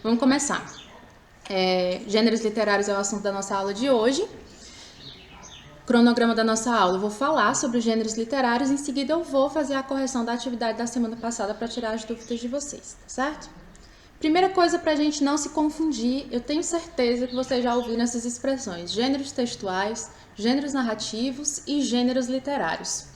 Vamos começar. Gêneros literários é o assunto da nossa aula de hoje. Cronograma da nossa aula, eu vou falar sobre os gêneros literários, em seguida eu vou fazer a correção da atividade da semana passada para tirar as dúvidas de vocês, certo? Primeira coisa para a gente não se confundir, eu tenho certeza que você já ouviu essas expressões: gêneros textuais, gêneros narrativos e gêneros literários.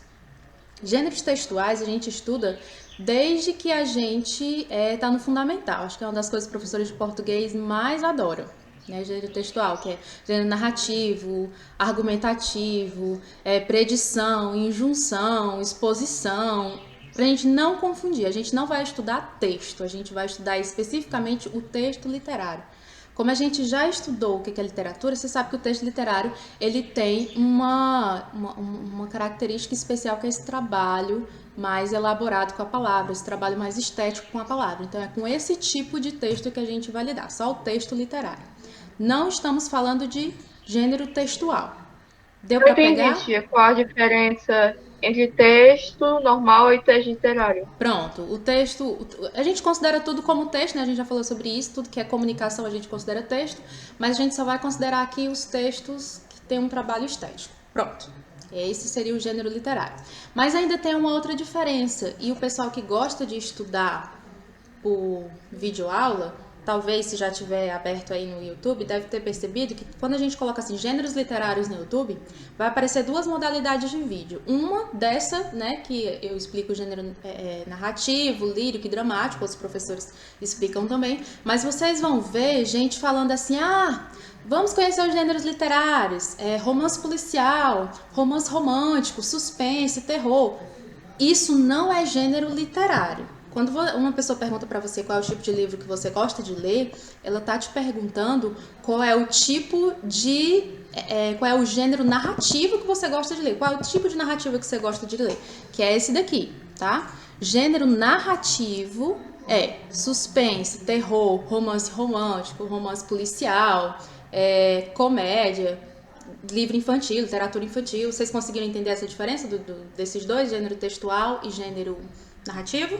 Gêneros textuais a gente estuda desde que a gente está no fundamental. Acho que é uma das coisas que os professores de português mais adoram. Né, gênero textual, que é gênero narrativo, argumentativo, predição, injunção, exposição. Para a gente não confundir, a gente não vai estudar texto, a gente vai estudar especificamente o texto literário. Como a gente já estudou o que é literatura, você sabe que o texto literário ele tem uma característica especial, que é esse trabalho mais elaborado com a palavra, esse trabalho mais estético com a palavra. Então é com esse tipo de texto que a gente vai lidar, só o texto literário. Não estamos falando de gênero textual. Deu Eu para entendi, pegar? tia, qual a diferença entre texto normal e texto literário. Pronto, o texto, a gente considera tudo como texto, né? A gente já falou sobre isso, tudo que é comunicação a gente considera texto, mas a gente só vai considerar aqui os textos que têm um trabalho estético. Pronto. Esse seria o gênero literário. Mas ainda tem uma outra diferença, e o pessoal que gosta de estudar por videoaula, talvez se já tiver aberto aí no YouTube, deve ter percebido que quando a gente coloca assim gêneros literários no YouTube, vai aparecer duas modalidades de vídeo. Uma dessa, né, que eu explico o gênero narrativo, lírico e dramático, os professores explicam também, mas vocês vão ver gente falando assim: ah, vamos conhecer os gêneros literários, romance policial, romance romântico, suspense, terror. Isso não é gênero literário. Quando uma pessoa pergunta para você qual é o tipo de livro que você gosta de ler, ela tá te perguntando qual é o tipo de. Qual é o gênero narrativo que você gosta de ler. Qual é o tipo de narrativa que você gosta de ler. Que é esse daqui, tá? Gênero narrativo é suspense, terror, romance romântico, romance policial, comédia, livro infantil, literatura infantil. Vocês conseguiram entender essa diferença desses dois, gênero textual e gênero narrativo?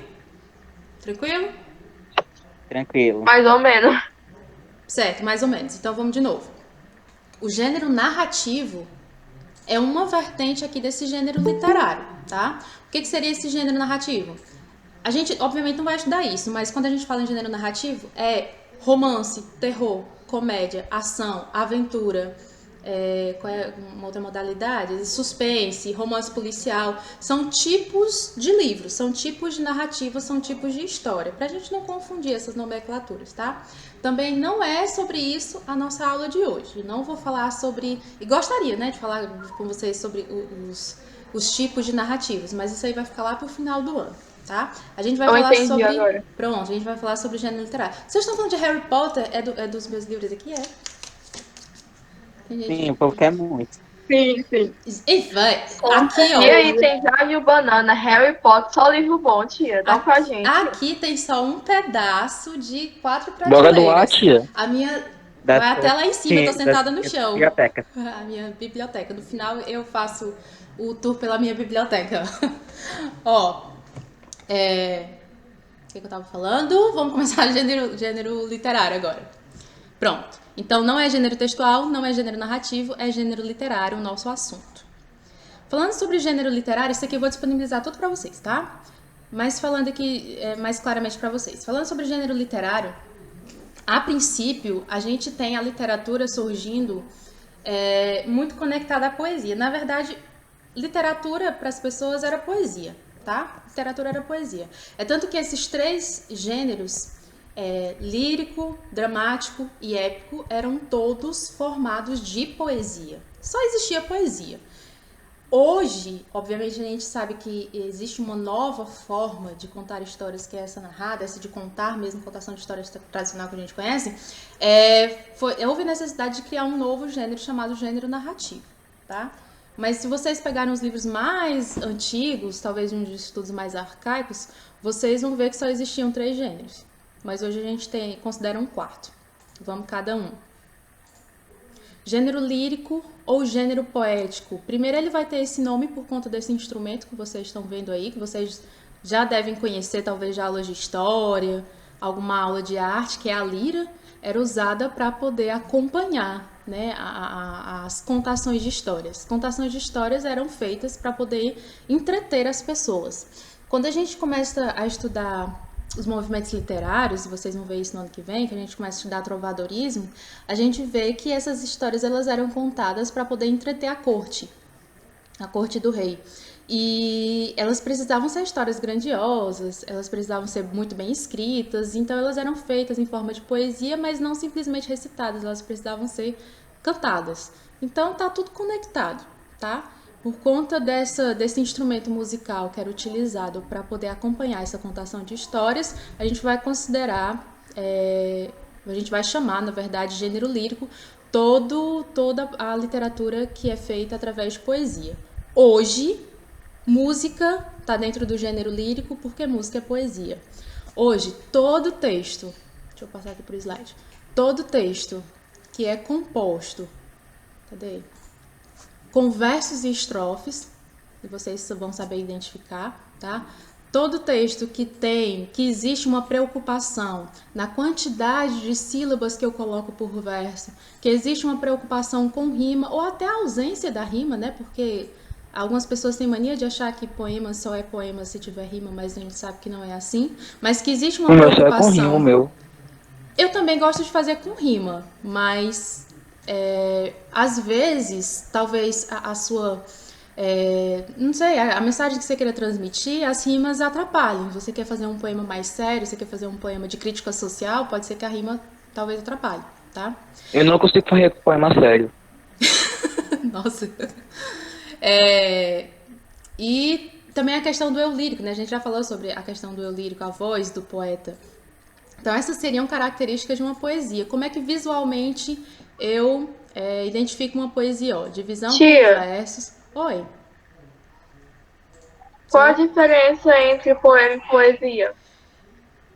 Tranquilo? Tranquilo. Mais ou menos. Certo, mais ou menos. Então vamos de novo. O gênero narrativo é uma vertente aqui desse gênero literário, tá? O que seria esse gênero narrativo? A gente, obviamente, não vai estudar isso, mas quando a gente fala em gênero narrativo, é romance, terror, comédia, ação, aventura, qual é uma outra modalidade? Suspense, romance policial. São tipos de livros, são tipos de narrativa, são tipos de história. Pra gente não confundir essas nomenclaturas, tá? Também não é sobre isso a nossa aula de hoje. Não vou falar sobre... E gostaria, né, de falar com vocês sobre os tipos de narrativas, mas isso aí vai ficar lá pro final do ano, tá? A gente vai Eu falar entendi sobre... agora. Pronto, a gente vai falar sobre gênero literário. Vocês estão falando de Harry Potter? É dos meus livros aqui? Tem Sim, gente... o povo quer muito. Sim, sim. E vai, Com aqui, E ó. aí tem Jardim e o Banana, Harry Potter, só livro bom, tia. Dá pra gente. Aqui tem só um pedaço de 4 Bora doar, prateleiras. tia. A minha Da vai até sua, lá em cima, eu tô sim, da sentada no sua chão. biblioteca. A minha biblioteca. No final eu faço o tour pela minha biblioteca. Ó, o que eu tava falando? Vamos começar gênero literário agora. Pronto. Então não é gênero textual, não é gênero narrativo, é gênero literário o nosso assunto. Falando sobre gênero literário, isso aqui eu vou disponibilizar tudo para vocês, tá? Mas falando aqui mais claramente para vocês. Falando sobre gênero literário, a princípio a gente tem a literatura surgindo muito conectada à poesia. Na verdade, literatura para as pessoas era poesia, tá? Literatura era poesia. É tanto que esses três gêneros, lírico, dramático e épico, eram todos formados de poesia. Só existia poesia. Hoje, obviamente, a gente sabe que existe uma nova forma de contar histórias, que é essa narrada, essa de contar mesmo, contação de histórias tradicional que a gente conhece. Houve necessidade de criar um novo gênero chamado gênero narrativo, tá? Mas se vocês pegarem os livros mais antigos, talvez uns estudos mais arcaicos, vocês vão ver que só existiam três gêneros. Mas hoje a gente considera um quarto. Vamos cada um. Gênero lírico ou gênero poético. Primeiro ele vai ter esse nome por conta desse instrumento que vocês estão vendo aí, que vocês já devem conhecer, talvez de aulas de história, alguma aula de arte, que é a lira, era usada para poder acompanhar, né, as contações de histórias. Contações de histórias eram feitas para poder entreter as pessoas. Quando a gente começa a estudar os movimentos literários, e vocês vão ver isso no ano que vem, que a gente começa a estudar trovadorismo, a gente vê que essas histórias elas eram contadas para poder entreter a corte do rei. E elas precisavam ser histórias grandiosas, elas precisavam ser muito bem escritas, então elas eram feitas em forma de poesia, mas não simplesmente recitadas, elas precisavam ser cantadas. Então tá tudo conectado, tá? Por conta desse instrumento musical que era utilizado para poder acompanhar essa contação de histórias, a gente vai considerar, a gente vai chamar, na verdade, gênero lírico, toda a literatura que é feita através de poesia. Hoje, música está dentro do gênero lírico porque música é poesia. Hoje, todo texto, deixa eu passar aqui para o slide, todo texto que é composto, com versos e estrofes, e vocês vão saber identificar, tá? Todo texto que existe uma preocupação na quantidade de sílabas que eu coloco por verso, que existe uma preocupação com rima, ou até a ausência da rima, né? Porque algumas pessoas têm mania de achar que poema só é poema se tiver rima, mas a gente sabe que não é assim. Mas que existe uma preocupação. Só é com rima, meu. Eu também gosto de fazer com rima, mas às vezes, talvez a sua... não sei, a mensagem que você queira transmitir, as rimas atrapalhem. Você quer fazer um poema mais sério, você quer fazer um poema de crítica social, pode ser que a rima talvez atrapalhe, tá? Eu não consigo fazer poema sério. Nossa. E também a questão do eu lírico, né? A gente já falou sobre a questão do eu lírico, a voz do poeta. Então essas seriam características de uma poesia. Como é que visualmente eu identifico uma poesia? Ó, divisão por versos. Oi. Qual a diferença entre poema e poesia?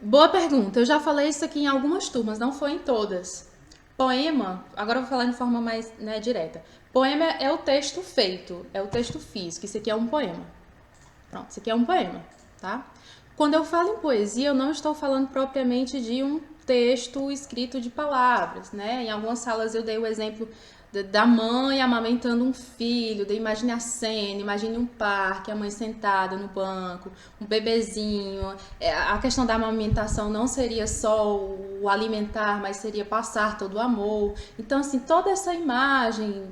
Boa pergunta. Eu já falei isso aqui em algumas turmas, não foi em todas. Poema, agora eu vou falar de forma mais, né, direta. Poema é o texto feito, é o texto físico. Isso aqui é um poema. Pronto, isso aqui é um poema, tá? Quando eu falo em poesia, eu não estou falando propriamente de um texto escrito de palavras, né? Em algumas salas eu dei o exemplo da mãe amamentando um filho, imagine a cena, imagine um parque, a mãe sentada no banco, um bebezinho. A questão da amamentação não seria só o alimentar, mas seria passar todo o amor. Então, assim, toda essa imagem,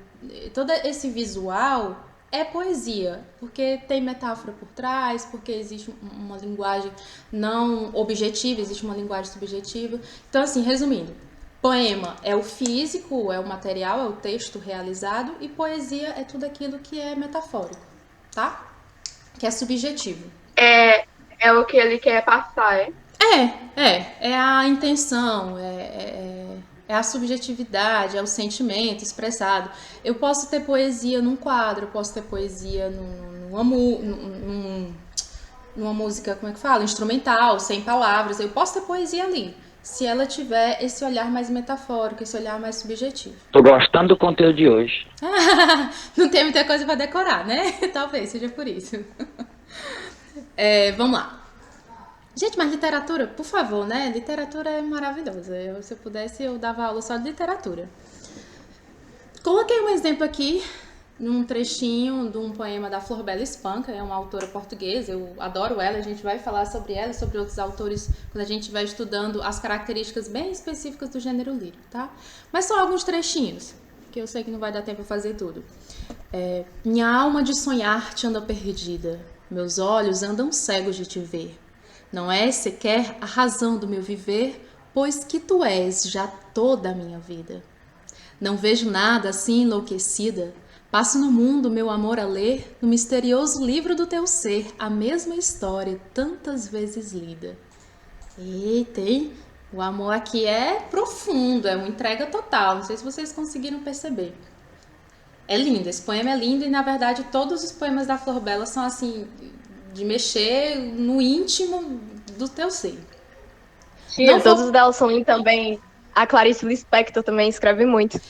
todo esse visual é poesia, porque tem metáfora por trás, porque existe uma linguagem não objetiva, existe uma linguagem subjetiva. Então, assim, resumindo, poema é o físico, é o material, é o texto realizado, e poesia é tudo aquilo que é metafórico, tá? Que é subjetivo. É o que ele quer passar, é? É a intenção, é a subjetividade, é o sentimento expressado. Eu posso ter poesia num quadro, eu posso ter poesia numa música, como é que fala? Instrumental, sem palavras. Eu posso ter poesia ali, se ela tiver esse olhar mais metafórico, esse olhar mais subjetivo. Tô gostando do conteúdo de hoje. Não tem muita coisa para decorar, né? Talvez seja por isso. Vamos lá. Gente, mas literatura, por favor, né? Literatura é maravilhosa. Se eu pudesse, eu dava aula só de literatura. Coloquei um exemplo aqui, num trechinho de um poema da Flor Bela Espanca, é uma autora portuguesa, eu adoro ela, a gente vai falar sobre ela e sobre outros autores quando a gente vai estudando as características bem específicas do gênero lírico, tá? Mas só alguns trechinhos, que eu sei que não vai dar tempo para fazer tudo. Minha alma de sonhar-te anda perdida, meus olhos andam cegos de te ver. Não és sequer a razão do meu viver, pois que tu és já toda a minha vida. Não vejo nada assim enlouquecida, passo no mundo meu amor a ler, no misterioso livro do teu ser, a mesma história tantas vezes lida. Eita, hein? O amor aqui é profundo, é uma entrega total, não sei se vocês conseguiram perceber. É lindo, esse poema é lindo e na verdade todos os poemas da Flor Bela são assim... de mexer no íntimo do teu ser. Tia, todos delas são lindos também. A Clarice Lispector também escreve muito.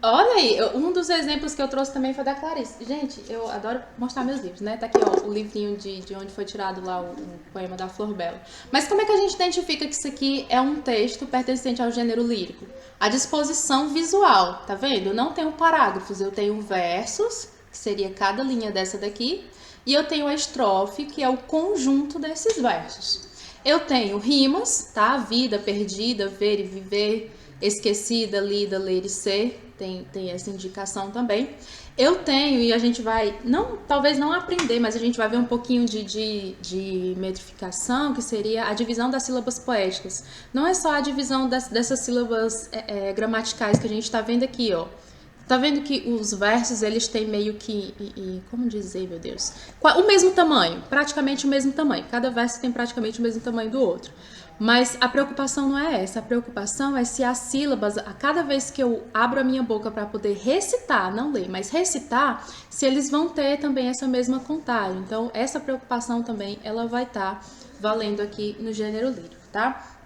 Olha aí, um dos exemplos que eu trouxe também foi da Clarice. Gente, eu adoro mostrar meus livros, né? Tá aqui, ó, o livrinho de onde foi tirado lá o poema da Flor Bela. Mas como é que a gente identifica que isso aqui é um texto pertencente ao gênero lírico? A disposição visual, tá vendo? Eu não tenho parágrafos, eu tenho versos, que seria cada linha dessa daqui, e eu tenho a estrofe, que é o conjunto desses versos. Eu tenho rimas, tá? Vida, perdida, ver e viver, esquecida, lida, ler e ser. Tem essa indicação também. Eu tenho, e a gente vai, não, talvez não aprender, mas a gente vai ver um pouquinho de metrificação, que seria a divisão das sílabas poéticas. Não é só a divisão dessas sílabas gramaticais que a gente está vendo aqui, ó. Tá vendo que os versos, eles têm meio que, como dizer, meu Deus? O mesmo tamanho, praticamente o mesmo tamanho. Cada verso tem praticamente o mesmo tamanho do outro. Mas a preocupação não é essa. A preocupação é se as sílabas, a cada vez que eu abro a minha boca para poder recitar, não ler, mas recitar, se eles vão ter também essa mesma contagem. Então, essa preocupação também, ela vai estar valendo aqui no gênero lírico, tá?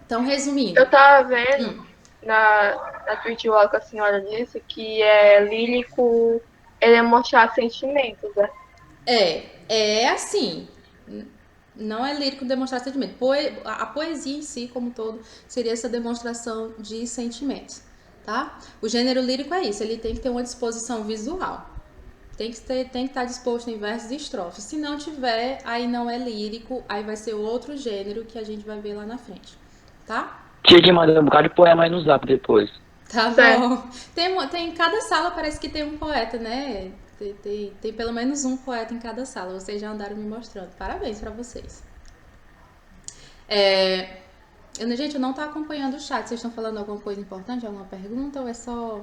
Então, resumindo. Eu tava vendo na tweet lá que a senhora disse que lírico, ele é mostrar sentimentos, né? É assim. Não é lírico demonstrar sentimento. A poesia em si, como um todo, seria essa demonstração de sentimentos, tá? O gênero lírico é isso, ele tem que ter uma disposição visual. Tem que estar disposto em versos e estrofes. Se não tiver, aí não é lírico, aí vai ser outro gênero que a gente vai ver lá na frente, tá? Tinha que mandar um bocado de poema aí no zap depois. Tá bom. Tem cada sala parece que tem um poeta, né? Tem pelo menos um poeta em cada sala. Vocês já andaram me mostrando. Parabéns pra vocês. Gente, eu não tô acompanhando o chat. Vocês estão falando alguma coisa importante? Alguma pergunta? Ou é só...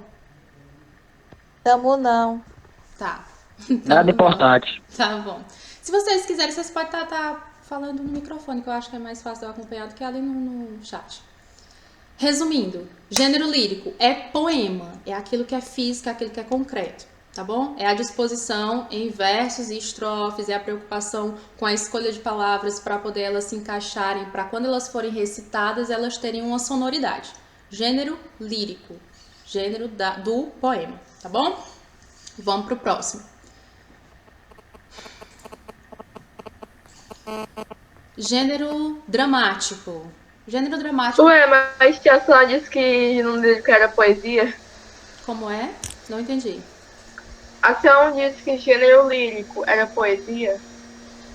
Tamo não. Tá. Nada importante. Tá bom. Se vocês quiserem, vocês podem estar falando no microfone, que eu acho que é mais fácil de eu acompanhar do que ali no chat. Resumindo, gênero lírico é poema, é aquilo que é físico, é aquilo que é concreto, tá bom? É a disposição em versos e estrofes, é a preocupação com a escolha de palavras para poder elas se encaixarem, para quando elas forem recitadas, elas terem uma sonoridade. Gênero lírico, gênero do poema, tá bom? Vamos pro próximo. Gênero dramático. Gênero dramático. Ué, mas tia Só disse que não disse que era poesia. Como é? Não entendi. A senhora disse que gênero lírico era poesia.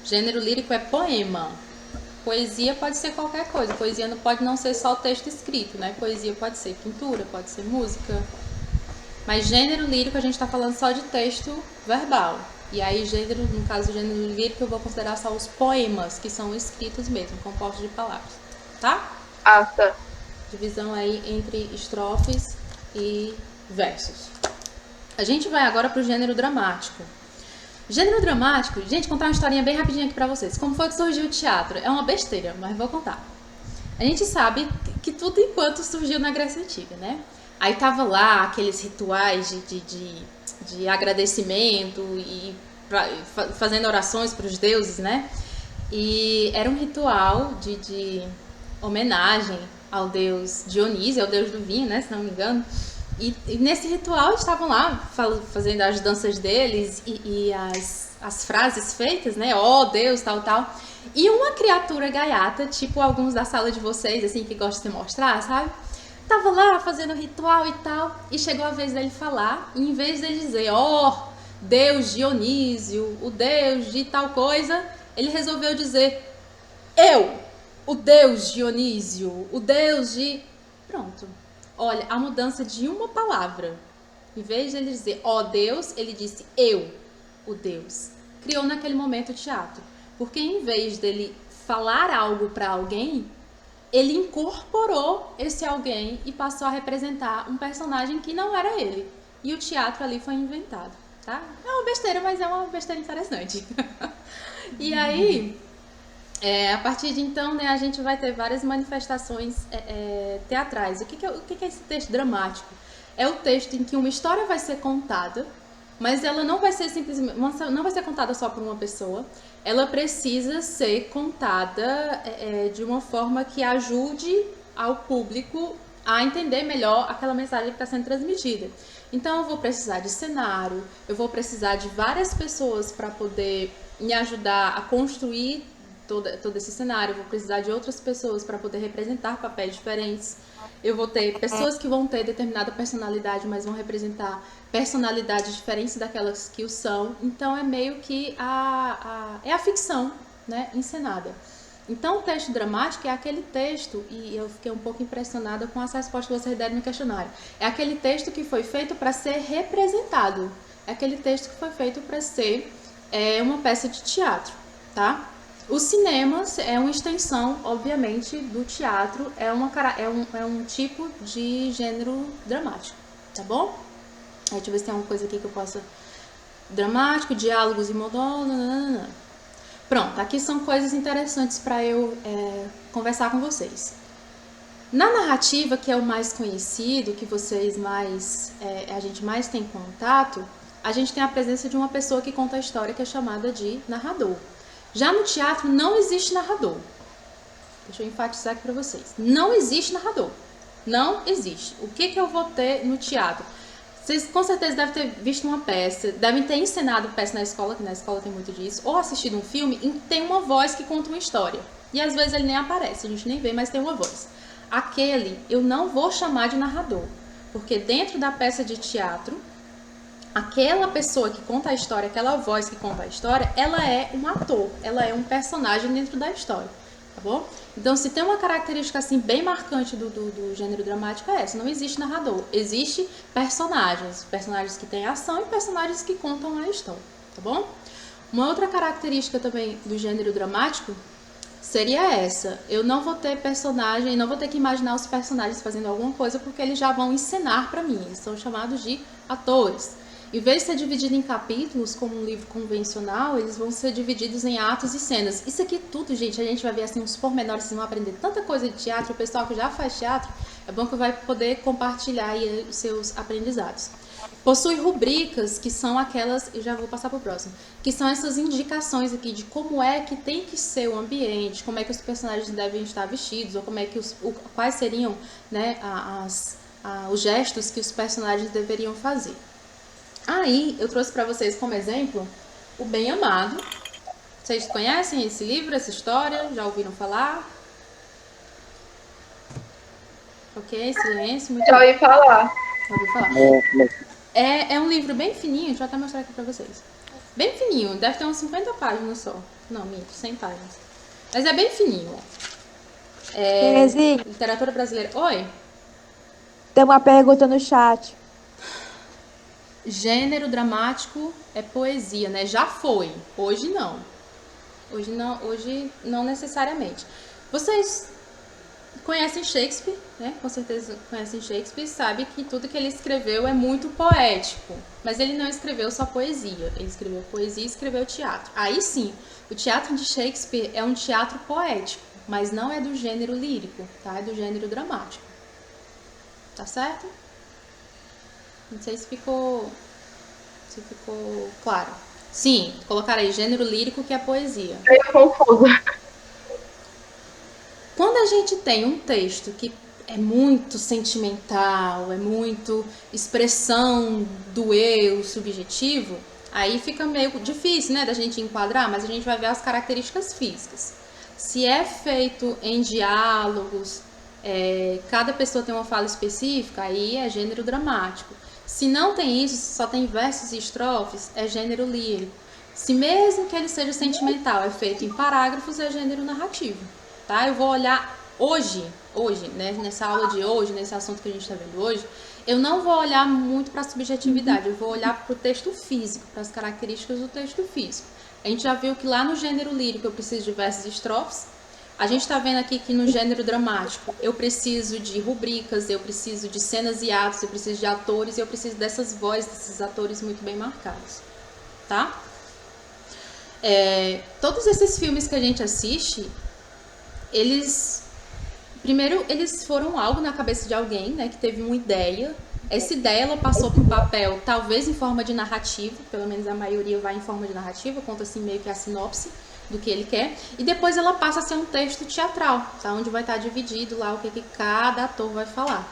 Gênero lírico é poema. Poesia pode ser qualquer coisa. Poesia não pode não ser só o texto escrito, né? Poesia pode ser pintura, pode ser música. Mas gênero lírico a gente tá falando só de texto verbal. E aí, no caso do gênero lírico, eu vou considerar só os poemas, que são escritos mesmo, compostos de palavras. Tá? Ah, tá. Divisão aí entre estrofes e versos. A gente vai agora pro gênero dramático. Gênero dramático, gente, contar uma historinha bem rapidinha aqui pra vocês. Como foi que surgiu o teatro? É uma besteira, mas vou contar. A gente sabe que tudo enquanto surgiu na Grécia Antiga, né? Aí tava lá aqueles rituais de agradecimento e fazendo orações para os deuses, né? E era um ritual de homenagem ao deus Dionísio, ao deus do vinho, né? Se não me engano. E nesse ritual eles estavam lá fazendo as danças deles e as frases feitas, né? Ó Deus, tal, tal. E uma criatura gaiata, tipo alguns da sala de vocês, assim, que gostam de se mostrar, sabe? Tava lá fazendo ritual e tal, e chegou a vez dele falar, e em vez dele dizer, ó, Deus Dionísio, o Deus de tal coisa, ele resolveu dizer, eu, o Deus Dionísio, o Deus de... Pronto. Olha, a mudança de uma palavra. Em vez de ele dizer, ó Deus, ele disse, eu, o Deus. Criou naquele momento o teatro. Porque em vez dele falar algo para alguém, ele incorporou esse alguém e passou a representar um personagem que não era ele. E o teatro ali foi inventado, tá? É uma besteira, mas é uma besteira interessante. E aí, a partir de então, né, a gente vai ter várias manifestações teatrais. O que é esse texto dramático? É o texto em que uma história vai ser contada, mas ela não vai ser simplesmente, não vai ser contada só por uma pessoa. Ela precisa ser contada de uma forma que ajude ao público a entender melhor aquela mensagem que está sendo transmitida. Então eu vou precisar de cenário, eu vou precisar de várias pessoas para poder me ajudar a construir todo esse cenário, eu vou precisar de outras pessoas para poder representar papéis diferentes. Eu vou ter pessoas que vão ter determinada personalidade, mas vão representar personalidades diferentes daquelas que o são. Então é meio que é a ficção, né, encenada. Então o texto dramático é aquele texto, e eu fiquei um pouco impressionada com as respostas que vocês deram no questionário, é aquele texto que foi feito para ser representado, é aquele texto que foi feito para ser uma peça de teatro, tá? O cinema é uma extensão, obviamente, do teatro, é um tipo de gênero dramático, tá bom? Aí, deixa eu ver se tem alguma coisa aqui que eu possa... Dramático, diálogos e monólogos... Pronto, aqui são coisas interessantes para eu conversar com vocês. Na narrativa, que é o mais conhecido, que a gente mais tem contato, a gente tem a presença de uma pessoa que conta a história, que é chamada de narrador. Já no teatro não existe narrador. Deixa eu enfatizar aqui para vocês. Não existe narrador. Não existe. O que eu vou ter no teatro? Vocês com certeza devem ter visto uma peça, devem ter encenado peça na escola, que na escola tem muito disso, ou assistido um filme e tem uma voz que conta uma história. E às vezes ele nem aparece, a gente nem vê, mas tem uma voz. Aquele eu não vou chamar de narrador, porque dentro da peça de teatro, aquela pessoa que conta a história, aquela voz que conta a história, ela é um ator, ela é um personagem dentro da história, tá bom? Então, se tem uma característica assim bem marcante do gênero dramático é essa, não existe narrador, existe personagens que têm ação e personagens que contam a história, tá bom? Uma outra característica também do gênero dramático seria essa, eu não vou ter personagem, não vou ter que imaginar os personagens fazendo alguma coisa porque eles já vão encenar para mim, eles são chamados de atores. Em vez de ser dividido em capítulos, como um livro convencional, eles vão ser divididos em atos e cenas. Isso aqui tudo, gente, a gente vai ver assim uns pormenores, vocês vão aprender tanta coisa de teatro, o pessoal que já faz teatro, é bom que vai poder compartilhar aí os seus aprendizados. Possui rubricas, que são aquelas, e já vou passar para o próximo, que são essas indicações aqui de como é que tem que ser o ambiente, como é que os personagens devem estar vestidos, ou como é que quais seriam, né, os gestos que os personagens deveriam fazer. Aí, eu trouxe para vocês como exemplo o Bem Amado. Vocês conhecem esse livro, essa história? Já ouviram falar? Ok, silêncio. Muito Já ouvi falar. ouvi falar. É um livro bem fininho, deixa eu até mostrar aqui para vocês. Bem fininho, deve ter uns 50 páginas só. Não, minto, 100 páginas. Mas é bem fininho, ó. Terezinha, Literatura brasileira. Oi? tem uma pergunta no chat. Gênero dramático é poesia, né? Já foi. Hoje não. Hoje não necessariamente. Vocês conhecem Shakespeare, né? Com certeza conhecem Shakespeare, sabe que tudo que ele escreveu é muito poético. Mas ele não escreveu só poesia. Ele escreveu poesia e escreveu teatro. Aí sim, o teatro de Shakespeare é um teatro poético, mas não é do gênero lírico, tá? É do gênero dramático. Tá certo? Não sei se ficou claro. Sim, colocar aí gênero lírico, que é poesia. Meio confusa. Quando a gente tem um texto que é muito sentimental, é muito expressão do eu subjetivo, aí fica meio difícil, né, da gente enquadrar, mas a gente vai ver as características físicas. Se é feito em diálogos, cada pessoa tem uma fala específica, aí é gênero dramático. Se não tem isso, só tem versos e estrofes, é gênero lírico. Se mesmo que ele seja sentimental, é feito em parágrafos, é gênero narrativo. Tá? Eu vou olhar hoje, né, nessa aula de hoje, nesse assunto que a gente está vendo hoje, eu não vou olhar muito para a subjetividade, eu vou olhar para o texto físico, para as características do texto físico. A gente já viu que lá no gênero lírico eu preciso de versos e estrofes. A gente está vendo aqui que no gênero dramático eu preciso de rubricas, eu preciso de cenas e atos, eu preciso de atores e eu preciso dessas vozes, desses atores muito bem marcados, tá? Todos esses filmes que a gente assiste, eles foram algo na cabeça de alguém, né, que teve uma ideia. Essa ideia ela passou para o papel, talvez em forma de narrativa, pelo menos a maioria vai em forma de narrativa, conta assim meio que a sinopse do que ele quer, e depois ela passa a ser um texto teatral, tá? Onde vai estar dividido lá o que cada ator vai falar,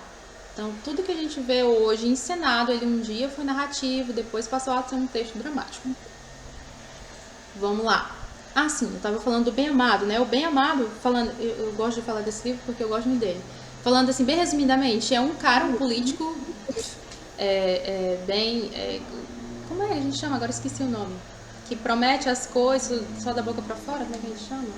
Então, tudo que a gente vê hoje encenado, ele um dia foi narrativo, depois passou a ser um texto dramático. Vamos lá. Ah, sim, eu estava falando do Bem Amado, né? O Bem Amado, falando, eu gosto de falar desse livro porque eu gosto muito dele. Falando assim, bem resumidamente, é um cara, um político, como é que a gente chama? Agora esqueci o nome. Que promete as coisas só da boca pra fora, como é que a gente chama?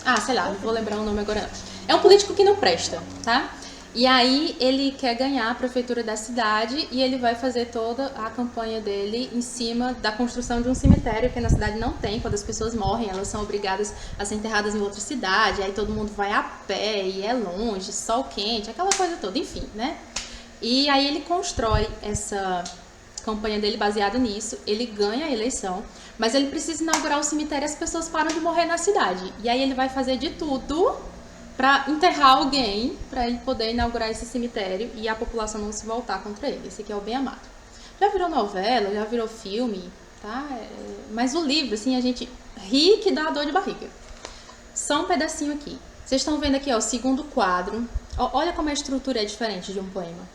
Ah, sei lá, não vou lembrar o nome agora não. É um político que não presta, tá? E aí ele quer ganhar a prefeitura da cidade e ele vai fazer toda a campanha dele em cima da construção de um cemitério que na cidade não tem. Quando as pessoas morrem, elas são obrigadas a ser enterradas em outra cidade, aí todo mundo vai a pé e é longe, sol quente, aquela coisa toda, enfim, né? E aí ele constrói essa campanha dele baseada nisso, ele ganha a eleição, mas ele precisa inaugurar o cemitério e as pessoas param de morrer na cidade. E aí ele vai fazer de tudo para enterrar alguém, para ele poder inaugurar esse cemitério e a população não se voltar contra ele. Esse aqui é o Bem Amado. Já virou novela, já virou filme, tá? Mas o livro, assim, a gente ri que dá dor de barriga. Só um pedacinho aqui. Vocês estão vendo aqui, ó, o segundo quadro. Olha como a estrutura é diferente de um poema.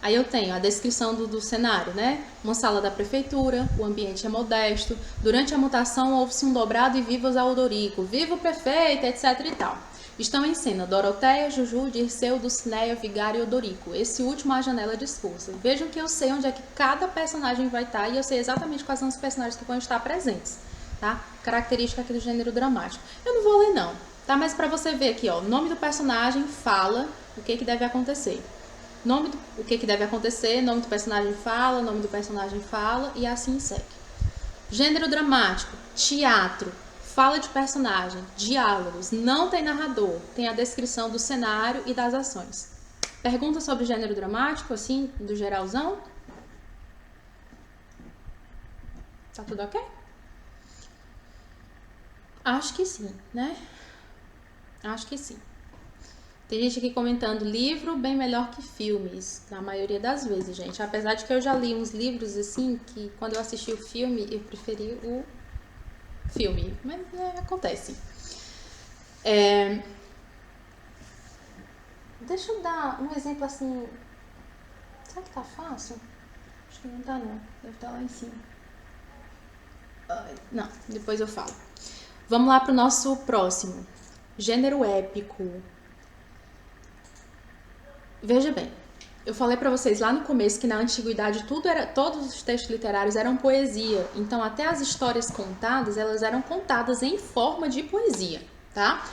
Aí eu tenho a descrição do cenário, né? Uma sala da prefeitura, o ambiente é modesto. Durante a mutação houve-se um dobrado e vivas ao Odorico. Viva o prefeito, etc e tal. Estão em cena Doroteia, Juju, Dirceu, Dulcineia, Vigário e Odorico. Esse último a janela discursa. Vejam que eu sei onde é que cada personagem vai estar e eu sei exatamente quais são os personagens que vão estar presentes, tá? Característica aqui do gênero dramático. Eu não vou ler não, tá? Mas pra você ver aqui, ó, o nome do personagem fala o que deve acontecer. O que deve acontecer, nome do personagem fala, nome do personagem fala e assim segue. Gênero dramático, teatro. Fala de personagem, diálogos, não tem narrador, tem a descrição do cenário e das ações. Pergunta sobre gênero dramático, assim, do geralzão? Tá tudo ok? Acho que sim, né? Acho que sim. Tem gente aqui comentando, livro bem melhor que filmes, na maioria das vezes, gente. Apesar de que eu já li uns livros, assim, que quando eu assisti o filme, eu preferi o filme, mas acontece. Deixa eu dar um exemplo assim. Será que tá fácil? Acho que não tá não, deve estar lá em cima. Não, depois eu falo. Vamos lá pro nosso próximo. Gênero épico. Veja bem, eu falei para vocês lá no começo que na antiguidade todos os textos literários eram poesia. Então até as histórias contadas, elas eram contadas em forma de poesia, tá?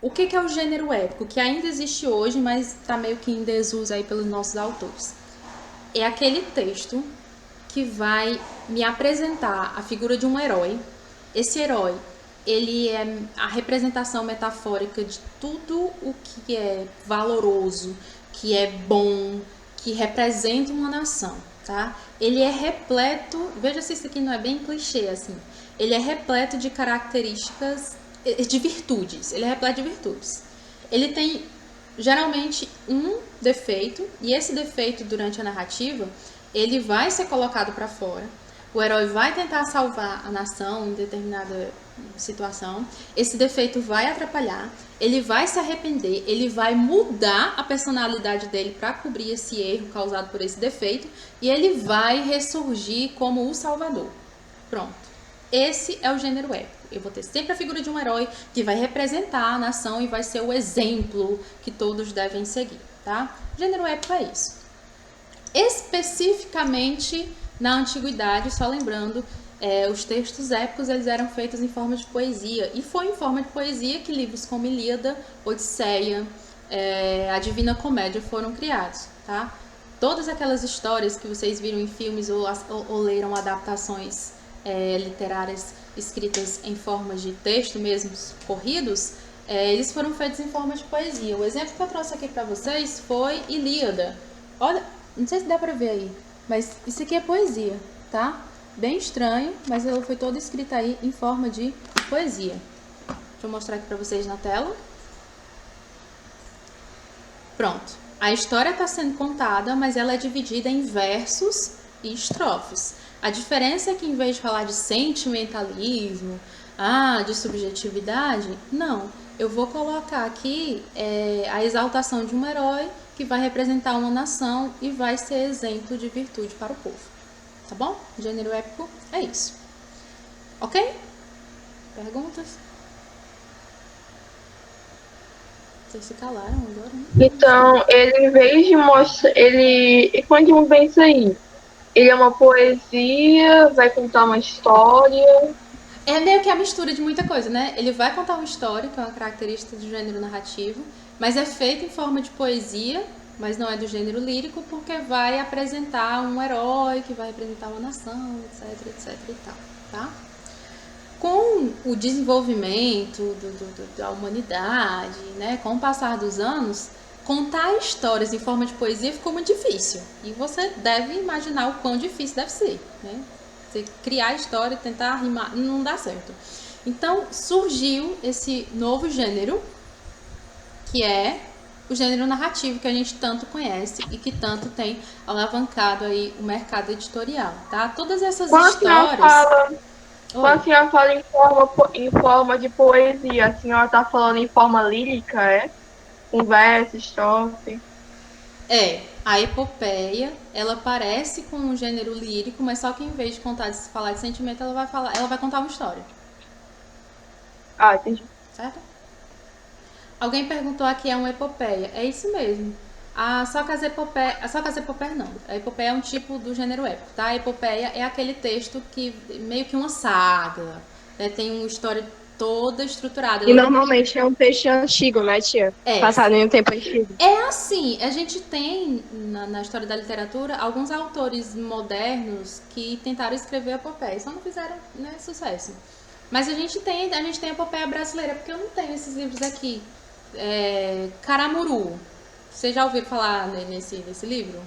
O que é o gênero épico? Que ainda existe hoje, mas está meio que em desuso aí pelos nossos autores. É aquele texto que vai me apresentar a figura de um herói. Esse herói, ele é a representação metafórica de tudo o que é valoroso, que é bom, que representa uma nação, tá? Ele é repleto, veja se isso aqui não é bem clichê, assim. Ele é repleto de características, de virtudes. Ele é repleto de virtudes. Ele tem, geralmente, um defeito, e esse defeito, durante a narrativa, ele vai ser colocado para fora. O herói vai tentar salvar a nação em determinada situação. Esse defeito vai atrapalhar. Ele vai se arrepender. Ele vai mudar a personalidade dele para cobrir esse erro causado por esse defeito. E ele vai ressurgir como o salvador. Pronto. Esse é o gênero épico. Eu vou ter sempre a figura de um herói que vai representar a nação e vai ser o exemplo que todos devem seguir, tá? Gênero épico é isso. Especificamente na antiguidade, só lembrando, os textos épicos eles eram feitos em forma de poesia. E foi em forma de poesia que livros como Ilíada, Odisseia, a Divina Comédia foram criados, tá? Todas aquelas histórias que vocês viram em filmes ou leram adaptações literárias escritas em forma de texto mesmo, corridos, eles foram feitos em forma de poesia. O exemplo que eu trouxe aqui para vocês foi Ilíada. Olha, não sei se dá para ver aí, mas isso aqui é poesia, tá? Bem estranho, mas ela foi toda escrita aí em forma de poesia. Deixa eu mostrar aqui para vocês na tela. Pronto. A história está sendo contada, mas ela é dividida em versos e estrofes. A diferença é que, em vez de falar de sentimentalismo, de subjetividade, não. Eu vou colocar aqui a exaltação de um herói que vai representar uma nação e vai ser exemplo de virtude para o povo. Tá bom? Gênero épico é isso. Ok? Perguntas? Vocês se calaram agora, né? Então, ele, em vez de mostrar. E quando vem isso aí? Ele é uma poesia, vai contar uma história. É meio que a mistura de muita coisa, né? Ele vai contar uma história, que é uma característica do gênero narrativo, mas é feito em forma de poesia, mas não é do gênero lírico, porque vai apresentar um herói que vai representar uma nação, etc e tal, tá? Com o desenvolvimento da humanidade, né, com o passar dos anos, contar histórias em forma de poesia ficou muito difícil. E você deve imaginar o quão difícil deve ser, né? Você criar história e tentar rimar, não dá certo. Então surgiu esse novo gênero, que é o gênero narrativo, que a gente tanto conhece e que tanto tem alavancado aí o mercado editorial, tá? Todas essas histórias... Quando a senhora fala em forma de poesia, a senhora está falando em forma lírica, é? Com verso, estrofe. A epopeia, ela parece com um gênero lírico, mas só que em vez de falar de sentimento, ela vai contar uma história. Ah, entendi. Certo? Alguém perguntou aqui, é uma epopeia. É isso mesmo. Só que as epopeias não. A epopeia é um tipo do gênero épico, tá? A epopeia é aquele texto que meio que uma saga, né? Tem uma história toda estruturada. E normalmente é um texto antigo, né, tia? Passado em um tempo antigo. É assim, a gente tem na história da literatura alguns autores modernos que tentaram escrever epopeia, só não fizeram, né, sucesso. Mas a gente tem a epopeia brasileira, porque eu não tenho esses livros aqui. Caramuru. Vocês já ouviram falar nesse livro?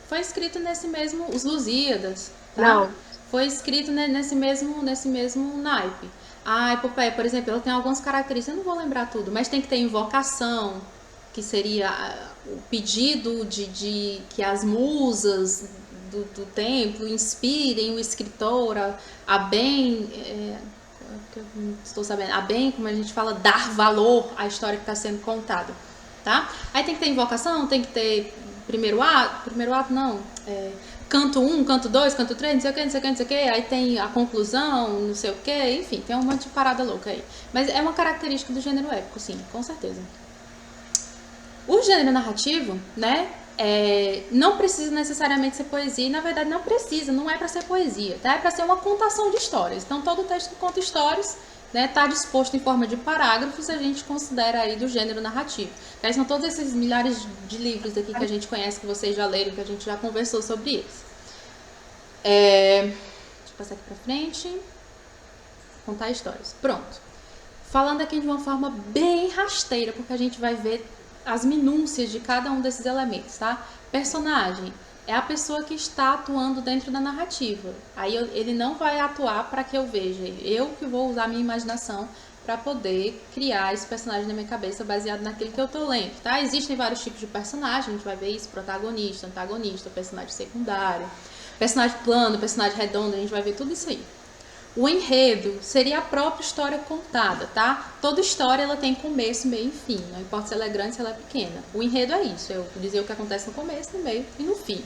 Foi escrito nesse mesmo... Os Lusíadas, tá? Não. Foi escrito nesse mesmo naipe. A epopeia, por exemplo, ela tem algumas características, eu não vou lembrar tudo, mas tem que ter invocação, que seria o pedido de que as musas do templo inspirem o escritor a bem... estou sabendo, a bem, como a gente fala, dar valor à história que está sendo contada. Tá? Aí tem que ter invocação, tem que ter primeiro ato não, canto 1, canto 2, canto 3, não sei o que, aí tem a conclusão, não sei o que, enfim, tem um monte de parada louca aí. Mas é uma característica do gênero épico, sim, com certeza. O gênero narrativo, né, não precisa necessariamente ser poesia, e na verdade não é para ser poesia, tá? É para ser uma contação de histórias. Então todo texto que conta histórias, né, tá disposto em forma de parágrafos, a gente considera aí do gênero narrativo. Aí são todos esses milhares de livros aqui que a gente conhece, que vocês já leram, que a gente já conversou sobre eles. Deixa eu passar aqui pra frente. Contar histórias. Pronto. Falando aqui de uma forma bem rasteira, porque a gente vai ver as minúcias de cada um desses elementos, tá? Personagem é a pessoa que está atuando dentro da narrativa. Aí ele não vai atuar para que eu veja. Eu que vou usar a minha imaginação para poder criar esse personagem na minha cabeça baseado naquilo que eu tô lendo, tá? Existem vários tipos de personagem, a gente vai ver isso, protagonista, antagonista, personagem secundário, personagem plano, personagem redondo, a gente vai ver tudo isso aí. O enredo seria a própria história contada, tá? Toda história ela tem começo, meio e fim, não importa se ela é grande, se ela é pequena. O enredo é isso, eu vou dizer o que acontece no começo, no meio e no fim.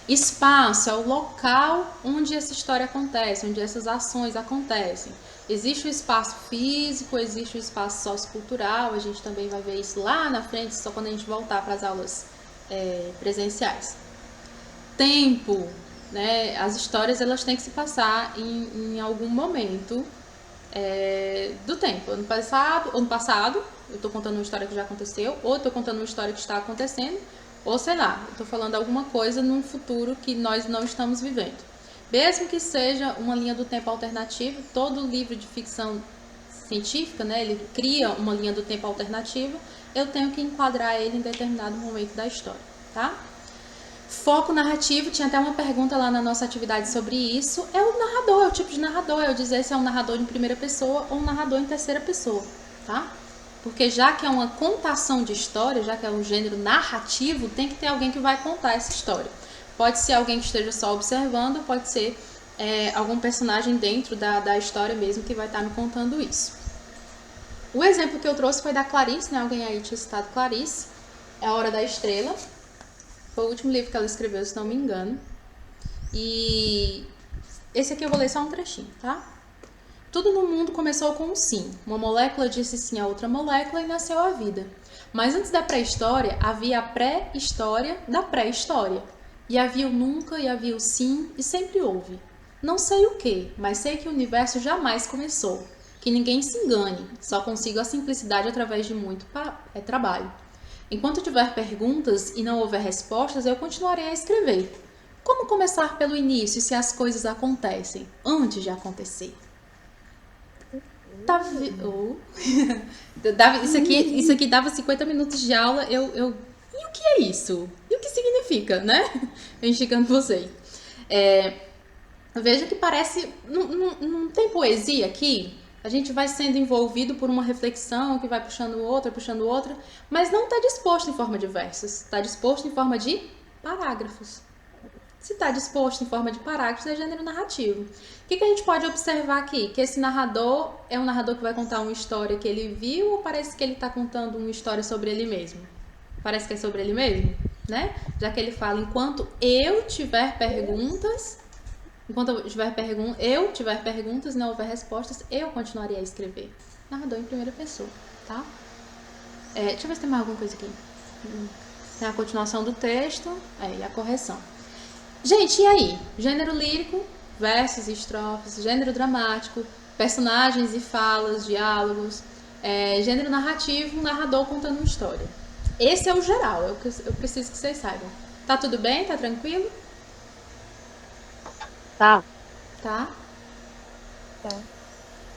Espaço é o local onde essa história acontece, onde essas ações acontecem. Existe o espaço físico, existe o espaço sociocultural, a gente também vai ver isso lá na frente, só quando a gente voltar para as aulas presenciais. Tempo, né? As histórias elas têm que se passar em algum momento do tempo. Ano passado, eu estou contando uma história que já aconteceu, ou estou contando uma história que está acontecendo, ou sei lá, eu estou falando alguma coisa num futuro que nós não estamos vivendo. Mesmo que seja uma linha do tempo alternativa, todo livro de ficção científica, né, ele cria uma linha do tempo alternativa, eu tenho que enquadrar ele em determinado momento da história, tá? Foco narrativo, tinha até uma pergunta lá na nossa atividade sobre isso, é o narrador, é o tipo de narrador, eu dizer se é um narrador em primeira pessoa ou um narrador em terceira pessoa, tá? Porque já que é uma contação de história, já que é um gênero narrativo, tem que ter alguém que vai contar essa história. Pode ser alguém que esteja só observando, pode ser algum personagem dentro da história mesmo que vai estar me contando isso. O exemplo que eu trouxe foi da Clarice, né? Alguém aí tinha citado Clarice. É A Hora da Estrela. Foi o último livro que ela escreveu, se não me engano. E esse aqui eu vou ler só um trechinho, tá? Tudo no mundo começou com um sim. Uma molécula disse sim a outra molécula e nasceu a vida. Mas antes da pré-história, havia a pré-história da pré-história. E havia o nunca, e havia o sim, e sempre houve. Não sei o que, mas sei que o universo jamais começou. Que ninguém se engane, só consigo a simplicidade através de muito trabalho. Enquanto tiver perguntas e não houver respostas, eu continuarei a escrever. Como começar pelo início se as coisas acontecem antes de acontecer? Isso aqui dava 50 minutos de aula. E o que é isso? E o que significa, né? Eu instigando vocês. Veja que parece... Não tem poesia aqui? A gente vai sendo envolvido por uma reflexão que vai puxando outra, mas não está disposto em forma de versos, está disposto em forma de parágrafos. Se está disposto em forma de parágrafos, é gênero narrativo. O que a gente pode observar aqui? Que esse narrador é um narrador que vai contar uma história que ele viu ou parece que ele está contando uma história sobre ele mesmo? Parece que é sobre ele mesmo, né? Já que ele fala, enquanto eu tiver perguntas... Enquanto eu tiver perguntas e não houver respostas, eu continuaria a escrever. Narrador em primeira pessoa, tá? Deixa eu ver se tem mais alguma coisa aqui. Tem a continuação do texto e a correção. Gente, e aí? Gênero lírico, versos e estrofes, gênero dramático, personagens e falas, diálogos, gênero narrativo, narrador contando uma história. Esse é o geral, eu preciso que vocês saibam. Tá tudo bem? Tá tranquilo? Tá. Tá?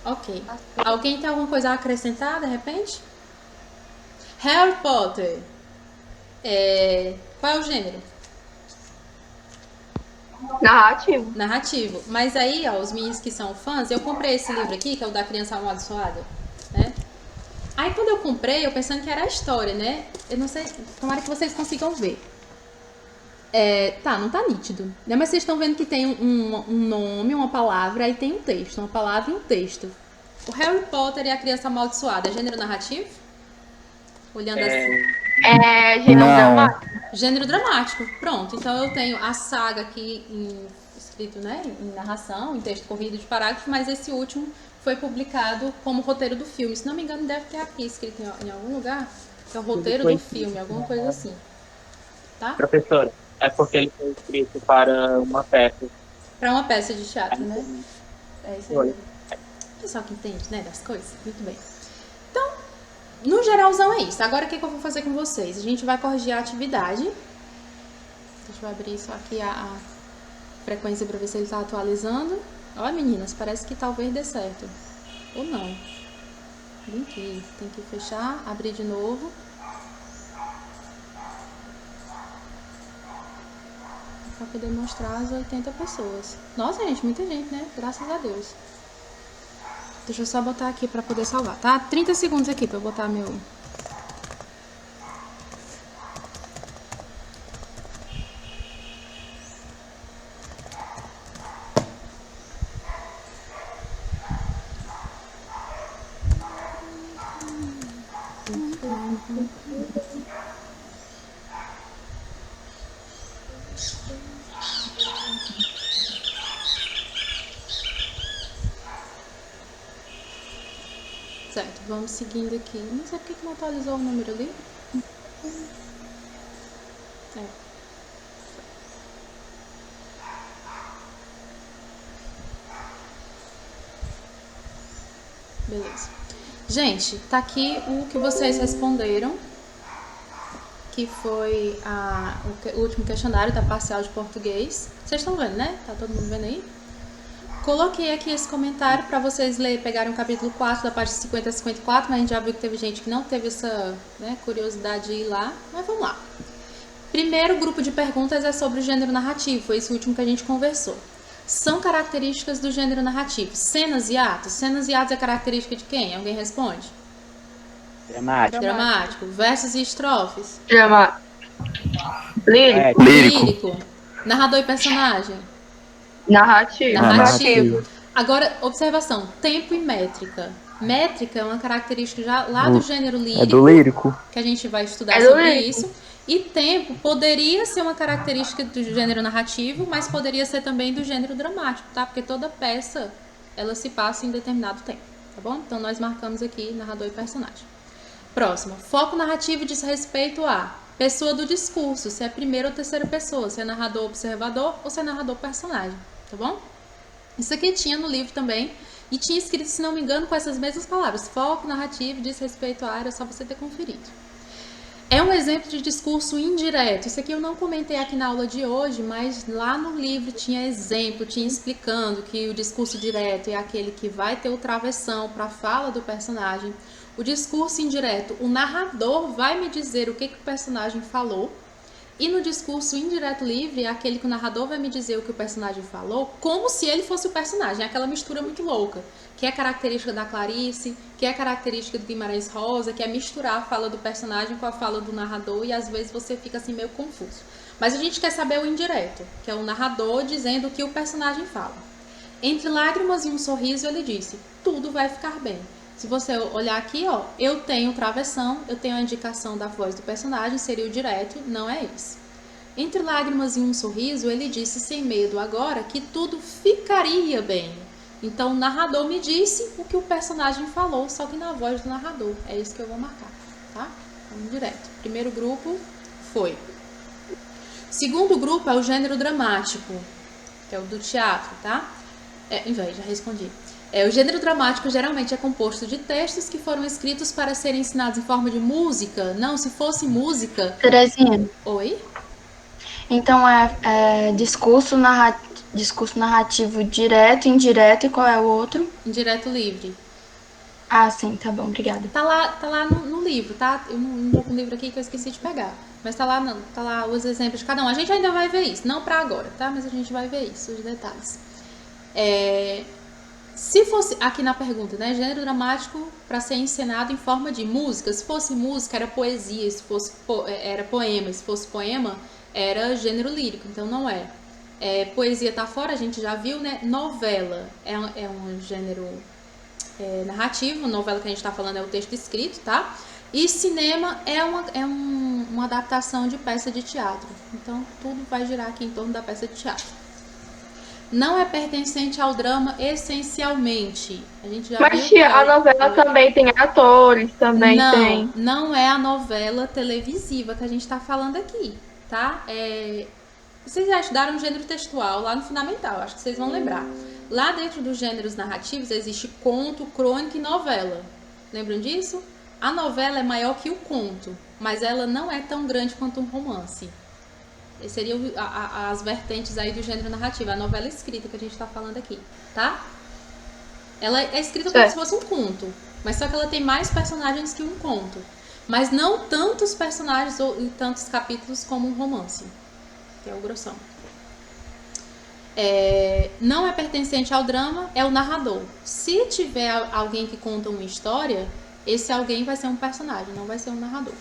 Ok. Alguém tem alguma coisa a acrescentar, de repente? Harry Potter. Qual é o gênero? Narrativo. Mas aí, ó, os meninos que são fãs, eu comprei esse livro aqui, que é o da Criança Amaldiçoada, né? Aí quando eu comprei, eu pensando que era a história, né? Eu não sei, tomara que vocês consigam ver. Não tá nítido, né? Mas vocês estão vendo que tem um nome, uma palavra, aí tem um texto, uma palavra e um texto. O Harry Potter e a Criança Amaldiçoada é gênero narrativo? Olhando assim. Gênero dramático. Gênero dramático, pronto. Então eu tenho a saga aqui escrito, né, em narração, em texto corrido de parágrafo, mas esse último foi publicado como roteiro do filme. Se não me engano, deve ter aqui escrito em algum lugar, que é o roteiro do filme, alguma coisa assim. Tá? Professora, é porque ele foi escrito para uma peça. Para uma peça de teatro, né? É isso aí. Pessoal que entende, né, das coisas. Muito bem. Então, no geralzão é isso. Agora o que eu vou fazer com vocês? A gente vai corrigir a atividade. Deixa eu abrir só aqui a frequência para ver se ele está atualizando. Olha, meninas, parece que talvez dê certo. Ou não. Vem aqui. Tem que fechar, abrir de novo. Para poder mostrar as 80 pessoas. Nossa, gente, muita gente, né? Graças a Deus. Deixa eu só botar aqui para poder salvar, tá? 30 segundos aqui para eu botar meu... Certo, vamos seguindo aqui. Não sei porque que não atualizou o número ali. Beleza. Gente, tá aqui o que vocês responderam, que foi o último questionário da parcial de português. Vocês estão vendo, né? Tá todo mundo vendo aí? Coloquei aqui esse comentário para vocês pegarem o capítulo 4 da parte 50 a 54, mas a gente já viu que teve gente que não teve essa, né, curiosidade de ir lá, mas vamos lá. Primeiro grupo de perguntas é sobre o gênero narrativo, foi esse último que a gente conversou. São características do gênero narrativo. Cenas e atos. Cenas e atos é característica de quem? Alguém responde? Dramático. Versos e estrofes? Lírico. Narrador e personagem? Narrativo. Agora, observação. Tempo e métrica. Métrica é uma característica já lá do gênero lírico. É do lírico. Que a gente vai estudar sobre isso. E tempo poderia ser uma característica do gênero narrativo, mas poderia ser também do gênero dramático, tá? Porque toda peça, ela se passa em determinado tempo, tá bom? Então nós marcamos aqui narrador e personagem. Próximo, foco narrativo diz respeito a pessoa do discurso, se é primeira ou terceira pessoa, se é narrador observador ou se é narrador personagem, tá bom? Isso aqui tinha no livro também, e tinha escrito, se não me engano, com essas mesmas palavras, foco narrativo diz respeito a, era só você ter conferido. É um exemplo de discurso indireto. Isso aqui eu não comentei aqui na aula de hoje, mas lá no livro tinha exemplo, tinha explicando que o discurso direto é aquele que vai ter o travessão para a fala do personagem. O discurso indireto, o narrador vai me dizer o que o personagem falou. E no discurso indireto livre é aquele que o narrador vai me dizer o que o personagem falou, como se ele fosse o personagem. É aquela mistura muito louca, que é característica da Clarice, que é característica do Guimarães Rosa, que é misturar a fala do personagem com a fala do narrador, e às vezes você fica assim meio confuso. Mas a gente quer saber o indireto, que é o narrador dizendo o que o personagem fala. Entre lágrimas e um sorriso ele disse, tudo vai ficar bem. Se você olhar aqui, ó, eu tenho travessão, eu tenho a indicação da voz do personagem, seria o direto, não é esse. Entre lágrimas e um sorriso, ele disse sem medo agora que tudo ficaria bem. Então o narrador me disse o que o personagem falou, só que na voz do narrador. É isso que eu vou marcar, tá? Vamos direto. Primeiro grupo foi. Segundo grupo é o gênero dramático, que é o do teatro, tá? Já respondi. O gênero dramático geralmente é composto de textos que foram escritos para serem ensinados em forma de música. Não, se fosse música... Terezinha. Oi? Então é discurso narrativo direto, indireto, e qual é o outro? Indireto livre. Ah, sim, tá bom, obrigada. Tá lá no livro, tá? Eu não tô com o livro aqui que eu esqueci de pegar. Mas tá lá os exemplos de cada um. A gente ainda vai ver isso, não pra agora, tá? Mas a gente vai ver isso, os detalhes. Se fosse, aqui na pergunta, né? Gênero dramático para ser encenado em forma de música. Se fosse música, era poesia. Se fosse era poema. Se fosse poema, era gênero lírico. Então não é. Poesia tá fora, a gente já viu, né? Novela é um gênero narrativo. Novela que a gente tá falando é o texto escrito, tá? E cinema é uma adaptação de peça de teatro. Então tudo vai girar aqui em torno da peça de teatro. Não é pertencente ao drama essencialmente. A gente já Mas tia, a novela também tem atores, também tem. Não é a novela televisiva que a gente está falando aqui, tá? Vocês já estudaram gênero textual lá no Fundamental, acho que vocês vão lembrar. Lá dentro dos gêneros narrativos existe conto, crônica e novela. Lembram disso? A novela é maior que o conto, mas ela não é tão grande quanto um romance. Essas seriam as vertentes aí do gênero narrativo, a novela escrita que a gente está falando aqui, tá? Ela é escrita como se fosse um conto, mas só que ela tem mais personagens que um conto. Mas não tantos personagens e tantos capítulos como um romance, que é o grossão. Não é pertencente ao drama, é o narrador. Se tiver alguém que conta uma história, esse alguém vai ser um personagem, não vai ser um narrador.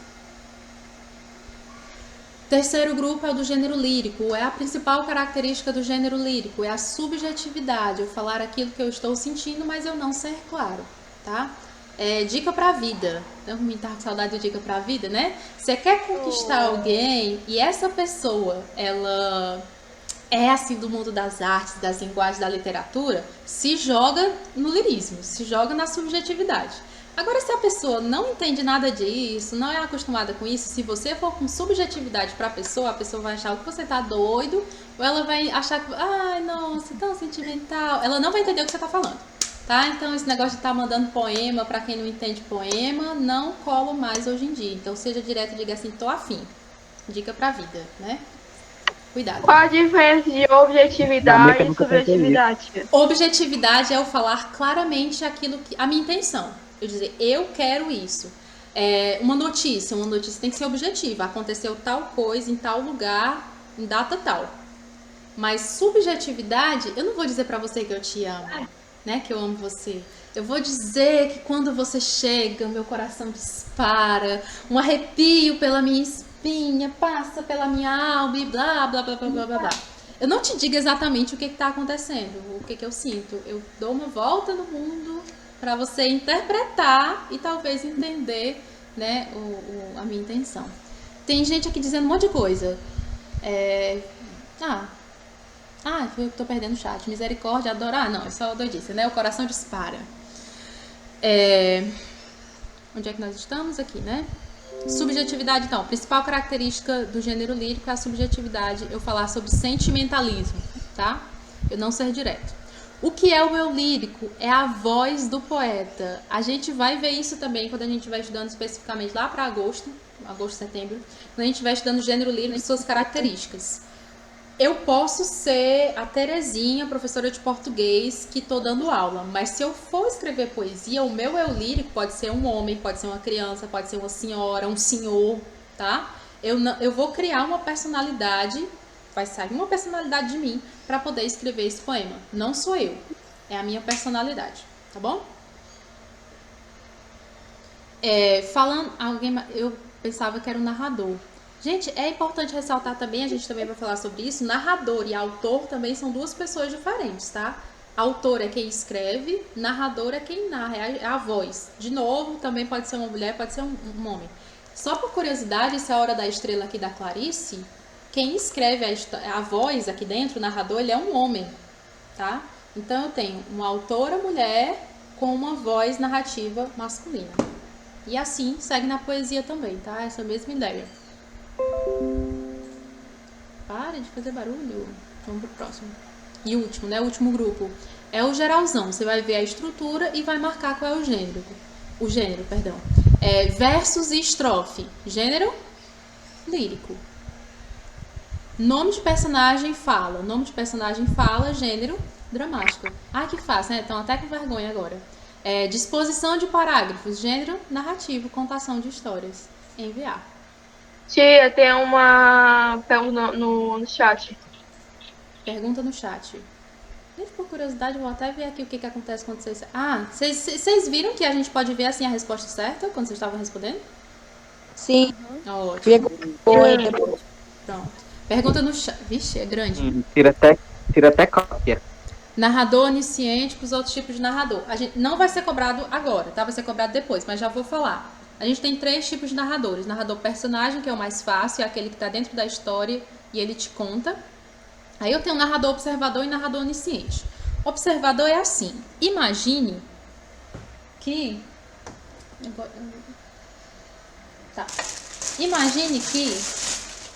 Terceiro grupo é o do gênero lírico. É a principal característica do gênero lírico, é a subjetividade, eu falar aquilo que eu estou sentindo, mas eu não ser claro, tá? Dica pra vida. Então, me tá com saudade de dica pra vida, né? Você quer conquistar alguém e essa pessoa, ela é assim do mundo das artes, das linguagens, da literatura, se joga no lirismo, se joga na subjetividade. Agora, se a pessoa não entende nada disso, não é acostumada com isso, se você for com subjetividade para a pessoa vai achar que você tá doido, ou ela vai achar que, ai, nossa, tão sentimental. Ela não vai entender o que você tá falando, tá? Então, esse negócio de estar mandando poema para quem não entende poema, não cola mais hoje em dia. Então, seja direto e diga assim, tô afim. Dica pra vida, né? Cuidado. Qual a diferença de objetividade e subjetividade? Objetividade é eu falar claramente aquilo que a minha intenção. Eu dizer, eu quero isso. Uma notícia tem que ser objetiva. Aconteceu tal coisa em tal lugar, em data tal. Mas subjetividade, eu não vou dizer pra você que eu te amo, né? Que eu amo você. Eu vou dizer que quando você chega, meu coração dispara, um arrepio pela minha espinha, passa pela minha alma e blá, blá, blá, blá, blá, blá, blá. Eu não te digo exatamente o que está acontecendo, o que eu sinto. Eu dou uma volta no mundo para você interpretar e talvez entender, né, a minha intenção. Tem gente aqui dizendo um monte de coisa. Eu tô perdendo o chat. Misericórdia, adorar. Não, é só doidice, né? O coração dispara. Onde é que nós estamos? Aqui, né? Subjetividade, então. A principal característica do gênero lírico é a subjetividade. Eu falar sobre sentimentalismo, tá? Eu não ser direto. O que é o eu lírico? É a voz do poeta. A gente vai ver isso também quando a gente vai estudando especificamente lá para agosto, setembro, quando a gente vai estudando o gênero lírico e suas características. Eu posso ser a Terezinha, professora de português, que estou dando aula, mas se eu for escrever poesia, o meu eu lírico pode ser um homem, pode ser uma criança, pode ser uma senhora, um senhor, tá? Eu vou criar uma personalidade, vai sair uma personalidade de mim para poder escrever esse poema. Não sou eu, é a minha personalidade, tá bom? Eu pensava que era o narrador. Gente, é importante ressaltar também, a gente também vai falar sobre isso, narrador e autor também são duas pessoas diferentes, tá? Autor é quem escreve, narrador é quem narra, é a voz. De novo, também pode ser uma mulher, pode ser um homem. Só por curiosidade, essa é a hora da estrela aqui da Clarice, quem escreve a voz aqui dentro, o narrador, ele é um homem, tá? Então eu tenho uma autora mulher com uma voz narrativa masculina. E assim segue na poesia também, tá? Essa mesma ideia. Para de fazer barulho. Vamos pro próximo. E o último, né? O último grupo é o geralzão. Você vai ver a estrutura e vai marcar qual é o gênero. O gênero, perdão. Versos e estrofe. Gênero lírico. Nome de personagem fala. Nome de personagem fala, gênero dramático. Ah, que fácil, né? Estão até com vergonha agora. Disposição de parágrafos. Gênero narrativo. Contação de histórias. Enviar. Tia, tem uma pergunta no chat. Pergunta no chat. Gente, por curiosidade, vou até ver aqui o que acontece quando vocês... vocês viram que a gente pode ver assim a resposta certa quando vocês estavam respondendo? Sim. Ótimo. Pronto. Pergunta no chat. Vixe, é grande. Tira até cópia. Narrador onisciente para os outros tipos de narrador. A gente não vai ser cobrado agora, tá? Vai ser cobrado depois, mas já vou falar. A gente tem 3 tipos de narradores. Narrador personagem, que é o mais fácil, é aquele que está dentro da história e ele te conta. Aí eu tenho narrador observador e narrador onisciente. Observador é assim. Imagine que... Imagine que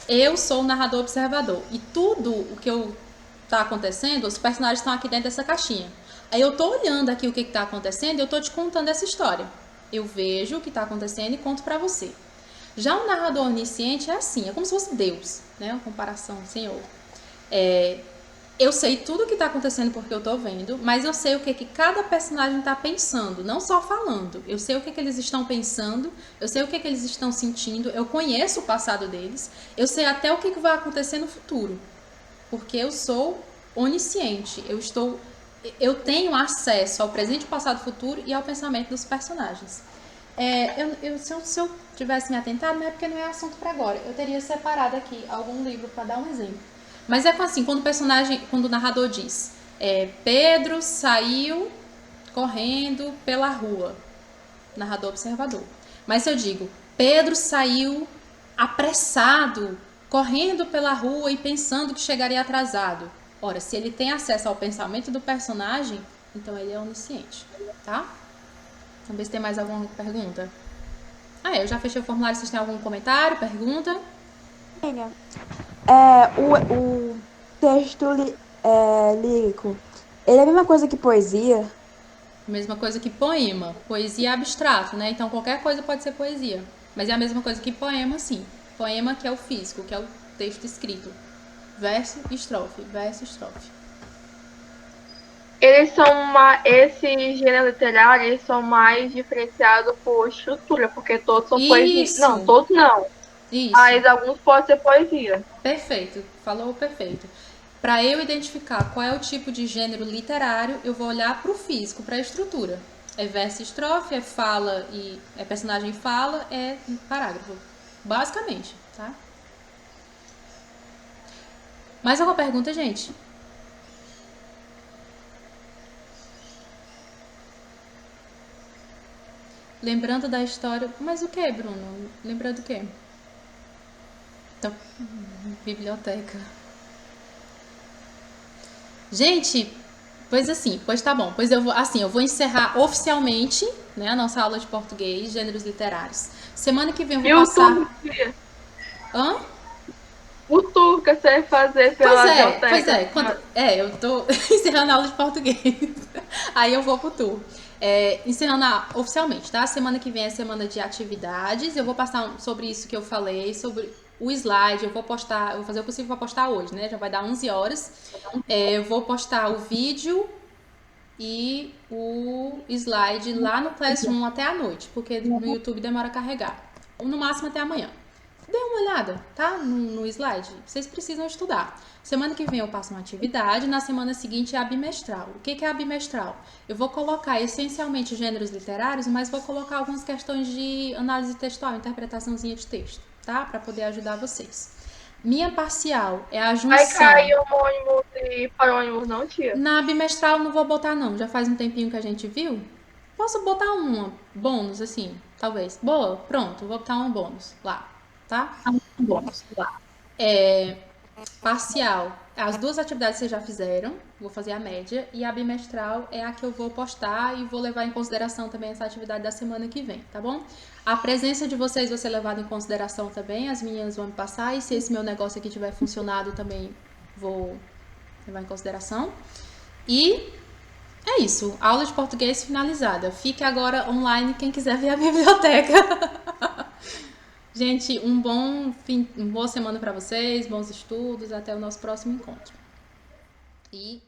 eu sou o narrador observador. E tudo o que está acontecendo, os personagens estão aqui dentro dessa caixinha. Aí eu tô olhando aqui o que está acontecendo e eu tô te contando essa história. Eu vejo o que está acontecendo e conto para você. Já o narrador onisciente é assim, é como se fosse Deus, né? Uma comparação, Senhor. Eu sei tudo o que está acontecendo porque eu estou vendo, mas eu sei o que cada personagem está pensando, não só falando. Eu sei o que eles estão pensando, eu sei o que eles estão sentindo, eu conheço o passado deles, eu sei até o que vai acontecer no futuro. Porque eu sou onisciente, eu tenho acesso ao presente, passado, futuro e ao pensamento dos personagens. Se eu tivesse me atentado, não é porque não é assunto para agora. Eu teria separado aqui algum livro para dar um exemplo. Mas é assim, quando o narrador diz Pedro saiu correndo pela rua. Narrador observador. Mas se eu digo Pedro saiu apressado, correndo pela rua e pensando que chegaria atrasado. Ora, se ele tem acesso ao pensamento do personagem, então ele é onisciente, tá? Vamos ver se tem mais alguma pergunta. Eu já fechei o formulário. Vocês têm algum comentário, pergunta? O texto lírico, ele é a mesma coisa que poesia? Mesma coisa que poema. Poesia é abstrato, né? Então qualquer coisa pode ser poesia. Mas é a mesma coisa que poema, sim. Poema que é o físico, que é o texto escrito. Verso, estrofe, verso, estrofe. Esse gênero literário, eles são mais diferenciados por estrutura, porque todos são poesia. Não, todos não. Isso. Mas alguns podem ser poesia. Perfeito, falou perfeito. Para eu identificar qual é o tipo de gênero literário, eu vou olhar para o físico, para a estrutura. É verso, estrofe, é fala e é personagem fala, é parágrafo. Basicamente, tá? Mais alguma pergunta, gente? Lembrando da história... Mas o que, Bruno? Lembrando o quê? Biblioteca. Gente, pois tá bom. Pois eu vou encerrar oficialmente, né, a nossa aula de português, gêneros literários. Semana que vem eu vou passar. YouTube, Hã? o tour que você vai fazer pela biblioteca. Pois é. Eu tô encerrando a aula de português. Aí eu vou pro tour. Encerrando oficialmente, tá? Semana que vem é semana de atividades. Eu vou passar sobre isso que eu falei, sobre o slide. Eu vou fazer o possível para postar hoje, né? Já vai dar 11 horas. Eu vou postar o vídeo e o slide lá no Classroom até a noite, porque no YouTube demora a carregar. Ou no máximo até amanhã. Dê uma olhada, tá? No slide. Vocês precisam estudar. Semana que vem eu passo uma atividade, na semana seguinte é a bimestral. O que é a bimestral? Eu vou colocar essencialmente gêneros literários, mas vou colocar algumas questões de análise textual, interpretaçãozinha de texto, tá? Para poder ajudar vocês. Minha parcial é a junção. Vai cair homônimos e parônimos, não, tia? Na bimestral não vou botar não, já faz um tempinho que a gente viu. Posso botar uma bônus, assim, talvez. Boa, pronto, vou botar um bônus lá, tá? Bônus lá. Parcial, as duas atividades vocês já fizeram, vou fazer a média, e a bimestral é a que eu vou postar e vou levar em consideração também essa atividade da semana que vem, tá bom? A presença de vocês vai ser levada em consideração também, as minhas vão me passar, e se esse meu negócio aqui tiver funcionado também vou levar em consideração. E é isso, aula de português finalizada. Fique agora online quem quiser ver a biblioteca. Gente, uma boa semana para vocês, bons estudos, até o nosso próximo encontro. E